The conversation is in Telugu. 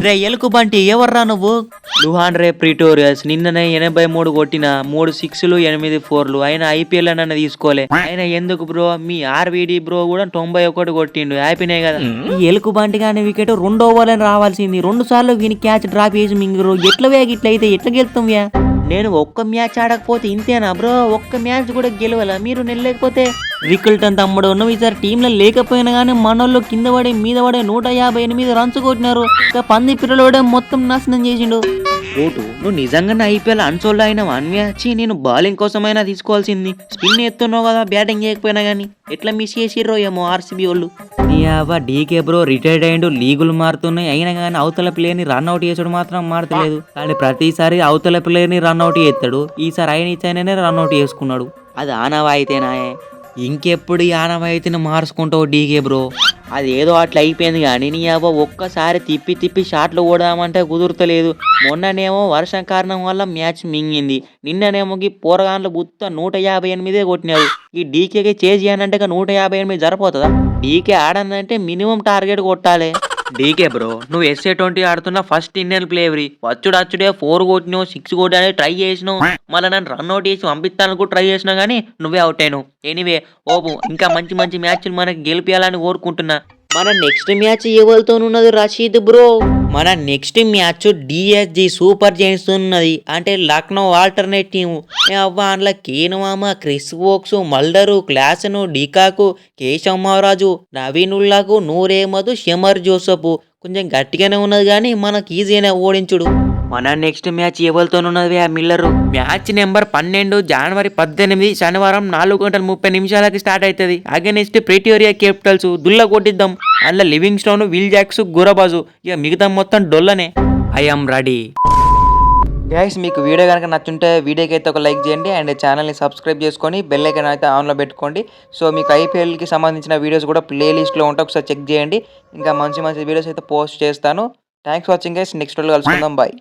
రే ఎలుకు బంటి ఎవర్రా నువ్వు? లుహాండ్రే ప్రిటోరియస్ నిన్ననే 83 కొట్టిన 3 6లు 8 4లు అయినా ఐపీఎల్ అన్న తీసుకోలే. అయినా ఎందుకు బ్రో మీ ఆర్వీడి బ్రో కూడా 91 కొట్టిండు హ్యాపీనే కదా. ఈ ఎలుకు బంటి కానీ వికెట్ 2 ఓవర్లని రావాల్సింది 2 సార్లు వీని క్యాచ్ డ్రాప్ చేసి మింగురు. ఎట్లా వేగ ఇట్లయితే ఎట్లా గెలుతాం వ్యా? నేను ఒక్క మ్యాచ్ ఆడకపోతే ఇంతేనా బ్రో? ఒక్క మ్యాచ్ కూడా గెలవాల మీరు నెల్లలేకపోతే? వికెల్టన్ తమ్ముడు నువ్వు ఈసారి టీంలో లేకపోయినా కానీ మనోళ్ళు కింద పడి మీద పడి 158 రన్స్ కొట్టినారు. ఇక పంది పిల్లలోడే మొత్తం నాశనం చేసిండు. ఓటు నువ్వు నిజంగానే ఐపీఎల్ అన్సోల్డ్ అయినా అన్వ్యాచి నేను బౌలింగ్ కోసమైనా తీసుకోవాల్సింది. స్పిన్ ఎత్తున్నావు కదా బ్యాటింగ్ చేయకపోయినా కానీ ఎట్లా మిస్ చేసిర్రో ఏమో ఆర్సీబీ వాళ్ళు. నీ అవ్వ డీకే బ్రో రిటైర్డ్ అయ్యిండు, లీగులు మారుతున్నాయి అయినా కానీ అవతల ప్లేయర్ని రన్అట్ చేసుడు మాత్రం మారతలేదు. కానీ ప్రతిసారి అవతల ప్లేయర్ని రన్అట్ చేస్తాడు. ఈసారి అయిననే రన్అట్ చేసుకున్నాడు. అది ఆనవాయితేనాయే. ఇంకెప్పుడు ఈ ఆనవాయితీని మార్చుకుంటావు డీకే బ్రో? అది ఏదో అట్లా అయిపోయింది కానీ నీ అవ్వ ఒక్కసారి తిప్పి షాట్లు కొడదామంటే కుదురుతలేదు. మొన్ననేమో వర్షం కారణం వల్ల మ్యాచ్ మింగింది. నిన్ననేమో ఈ పోరగాన్లు బుత్త 158 కొట్టినారు. ఈ డీకేకి చేజ్ చేయనంటే 158 సరిపోతుందా? డీకే ఆడనంటే మినిమం టార్గెట్ కొట్టాలి. డీకే బ్రో నువ్వు ఎస్ఏ20 ఆడుతున్న ఫస్ట్ ఇండియన్ ప్లేయర్వి. వచ్చుడే 4 కొట్టినావు 6 కొట్టానే ట్రై చేసినావు. మళ్ళీ నన్ను రన్అట్ చేసి పంపిస్తాను ట్రై చేసినా కానీ నువ్వే అవుట్ అయినావు. ఎనీవే ఓపు ఇంకా మంచి మ్యాచ్లు మనకి గెలిపించాలని కోరుకుంటున్నా. మన నెక్స్ట్ మ్యాచ్ ఎవరితో ఉన్నది రషీద్ బ్రో? మన next match DSG super Giants ఉన్నది. అంటే లక్నో ఆల్టర్నేట్ టీము. అవ్వ అందులో కేనుమామ, క్రిస్ వోక్స్, మల్డరు, క్లాసను, డికాకు, కేశవ్ మహారాజు, నవీన్ ఉల్లాకు, నూర్ అహ్మద్, షమర్ జోసఫ్. కొంచెం గట్టిగానే ఉన్నది కానీ మనకి ఈజీగానే ఓడించుడు. మన నెక్స్ట్ మ్యాచ్ ఎవరితోనున్నది ఆ మిల్లరు? మ్యాచ్ నెంబర్ 12 జనవరి 18 శనివారం 4:30 స్టార్ట్ అవుతుంది. Against Pretoria Capitals. దుల్ల కొట్టిద్దాం. అందులో Livingstone, Will Jacks, Gurbaz. ఇక మిగతా మొత్తం డొల్లనే. I'm ready. గైస్ మీకు వీడియో కనుక నచ్చుంటే వీడియోకి అయితే ఒక లైక్ చేయండి అండ్ ఛానల్ని సబ్స్క్రైబ్ చేసుకొని బెల్ ఐకాన్ అయితే ఆన్లో పెట్టుకోండి. సో మీకు ఐపీఎల్కి సంబంధించిన వీడియోస్ కూడా ప్లేలిస్ట్లో ఉంటాయి, ఒకసారి చెక్ చేయండి. ఇంకా మంచి వీడియోస్ అయితే పోస్ట్ చేస్తాను. Thanks for watching guys. Next వీడియోలో కలుసుకుందాం. బాయ్.